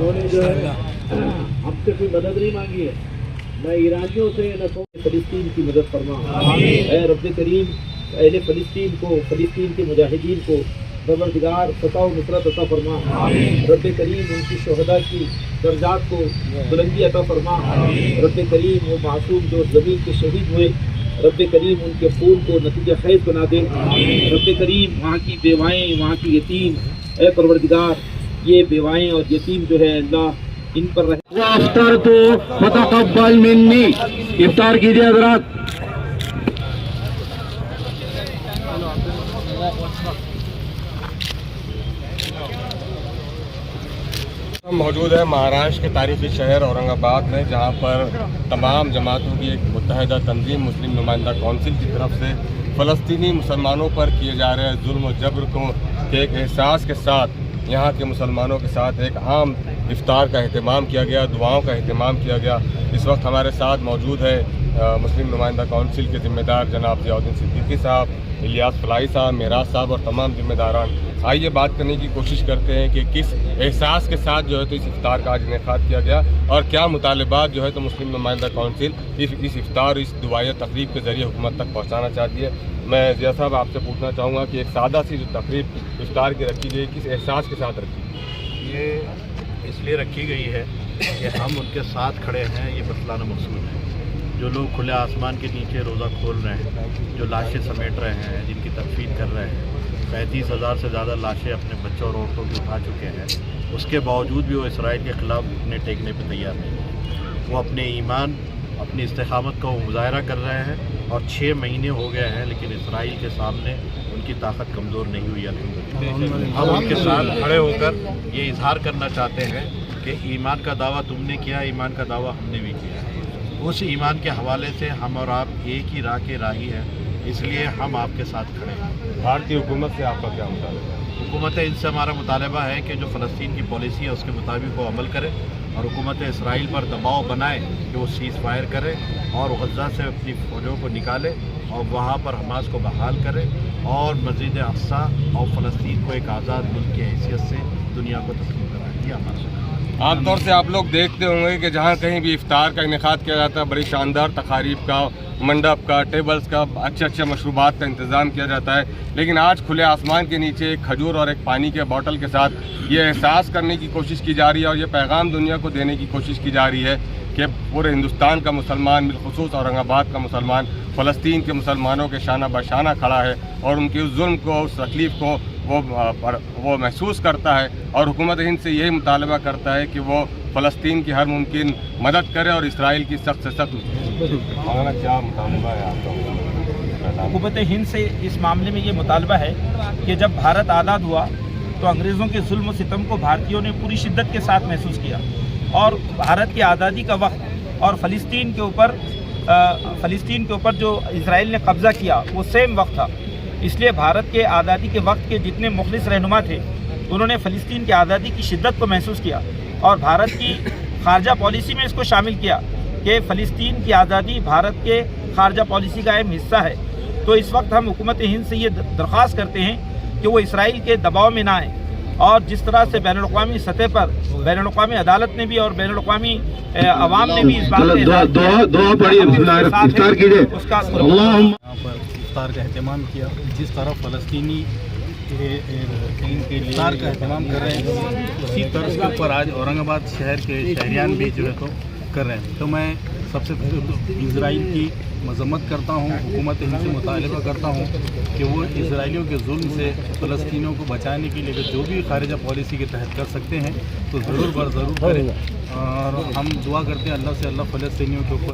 انہوں نے جو ہے ہم سے کوئی مدد نہیں مانگی ہے، نہ ایرانیوں سے نہ فلسطین کی مدد فرما۔ اے رب کریم اہل فلسطین کو، فلسطین کے مجاہدین کو پروردگار فتح و نصرت عطا فرما۔ رب کریم ان کی شہداء کی درجات کو بلندی عطا فرما۔ رب کریم وہ معصوم جو زمین کے شہید ہوئے، رب کریم ان کے خون کو نتیجہ خیز بنا دے۔ رب کریم وہاں کی بیوائیں، وہاں کی یتیم، اے پروردگار یہ بیوائیں اور یتیم جو ہے اللہ ان پر رہے۔ افطر تو فتقبل منی، افطار کیجیے حضرات۔ ہم موجود ہیں مہاراشٹر کے تاریخی شہر اورنگ آباد میں، جہاں پر تمام جماعتوں کی ایک متحدہ تنظیم مسلم نمائندہ کونسل کی طرف سے فلسطینی مسلمانوں پر کیے جا رہے ظلم و جبر کو ایک احساس کے ساتھ یہاں کے مسلمانوں کے ساتھ ایک عام افطار کا اہتمام کیا گیا، دعاؤں کا اہتمام کیا گیا۔ اس وقت ہمارے ساتھ موجود ہے مسلم نمائندہ کونسل کے ذمہ دار جناب ضیاء الدین صدیقی صاحب، الیاس فلاحی صاحب، معراج صاحب اور تمام ذمہ داران۔ آئیے بات کرنے کی کوشش کرتے ہیں کہ کس احساس کے ساتھ جو ہے تو اس افطار کا آج انعقاد کیا گیا اور کیا مطالبات جو ہے تو مسلم نمائندہ کونسل اس افطار اس دعائیہ تقریب کے ذریعے حکومت تک پہنچانا چاہتی ہے۔ میں ضیاء صاحب آپ سے پوچھنا چاہوں گا کہ ایک سادہ سی جو تقریب افطار کی رکھی گئی کس احساس کے ساتھ رکھی گئی؟ یہ اس لیے رکھی گئی ہے کہ ہم ان کے ساتھ کھڑے ہیں، یہ بتلانا مقصود ہے۔ جو لوگ کھلے آسمان کے نیچے روزہ کھول رہے ہیں، جو لاشیں سمیٹ رہے ہیں، جن کی تدفین کر رہے ہیں، 35,000 سے زیادہ لاشیں اپنے بچوں اور عورتوں کی اٹھا چکے ہیں، اس کے باوجود بھی وہ اسرائیل کے خلاف گھٹنے ٹیکنے پہ تیار نہیں ہیں۔ وہ اپنے ایمان، اپنی استقامت کا وہ مظاہرہ کر رہے ہیں اور 6 مہینے ہو گئے ہیں، لیکن اسرائیل کے سامنے ان کی طاقت کمزور نہیں ہوئی الحمدللہ۔ ہم ان کے ساتھ کھڑے ہو کر یہ اظہار کرنا چاہتے ہیں کہ ایمان کا دعویٰ تم نے کیا، ایمان کا دعویٰ ہم نے بھی کیا۔ اس ایمان کے حوالے سے ہم اور آپ ایک ہی راہ کے راہی ہیں، اس لیے ہم آپ کے ساتھ کھڑے ہیں۔ بھارتی حکومت سے آپ کا کیا مطالبہ ہے؟ حکومت ان سے ہمارا مطالبہ ہے کہ جو فلسطین کی پالیسی ہے اس کے مطابق وہ عمل کرے اور حکومت اسرائیل پر دباؤ بنائے کہ وہ سیز فائر کرے اور غزہ سے اپنی فوجوں کو نکالے اور وہاں پر حماس کو بحال کرے اور مسجد اقصی اور فلسطین کو ایک آزاد ملک کی حیثیت سے دنیا کو تسلیم کرائے۔ یہ ہمارا عام طور سے آپ لوگ دیکھتے ہوں گے کہ جہاں کہیں بھی افطار کا انعقاد کیا جاتا ہے بڑی شاندار تقاریب کا، منڈپ کا، ٹیبلز کا، اچھے مشروبات کا انتظام کیا جاتا ہے، لیکن آج کھلے آسمان کے نیچے ایک کھجور اور ایک پانی کے بوتل کے ساتھ یہ احساس کرنے کی کوشش کی جا رہی ہے اور یہ پیغام دنیا کو دینے کی کوشش کی جا رہی ہے کہ پورے ہندوستان کا مسلمان، بالخصوص اورنگ آباد کا مسلمان، فلسطین کے مسلمانوں کے شانہ بشانہ کھڑا ہے اور ان کے اس ظلم کو، اس تکلیف کو وہ محسوس کرتا ہے اور حکومت ہند سے یہی مطالبہ کرتا ہے کہ وہ فلسطین کی ہر ممکن مدد کرے اور اسرائیل کی سخت سے سخت۔ کیا مطالبہ ہے آپ کا؟ حکومت ہند سے اس معاملے میں یہ مطالبہ ہے کہ جب بھارت آزاد ہوا تو انگریزوں کے ظلم و ستم کو بھارتیوں نے پوری شدت کے ساتھ محسوس کیا اور بھارت کی آزادی کا وقت اور فلسطین کے اوپر جو اسرائیل نے قبضہ کیا وہ سیم وقت تھا۔ اس لیے بھارت کے آزادی کے وقت کے جتنے مخلص رہنما تھے انہوں نے فلسطین کی آزادی کی شدت کو محسوس کیا اور بھارت کی خارجہ پالیسی میں اس کو شامل کیا کہ فلسطین کی آزادی بھارت کے خارجہ پالیسی کا اہم حصہ ہے۔ تو اس وقت ہم حکومت ہند سے یہ درخواست کرتے ہیں کہ وہ اسرائیل کے دباؤ میں نہ آئیں اور جس طرح سے بین الاقوامی سطح پر بین الاقوامی عدالت نے بھی اور بین الاقوامی عوام نے بھی اس بات میں اس کا افطار کا اہتمام کیا، جس طرح فلسطینی افطار کا اہتمام کر رہے ہیں اسی طرح کے اوپر آج اورنگ آباد شہر کے شہریان بھی جو ہے تو کر رہے ہیں۔ تو میں سب سے پہلے تو اسرائیل کی مذمت کرتا ہوں، حکومت ہند سے مطالبہ کرتا ہوں کہ وہ اسرائیلیوں کے ظلم سے فلسطینیوں کو بچانے کے لیے جو بھی خارجہ پالیسی کے تحت کر سکتے ہیں تو ضرور کریں اور ہم دعا کرتے ہیں اللہ سے، اللہ فلسطینیوں کے اوپر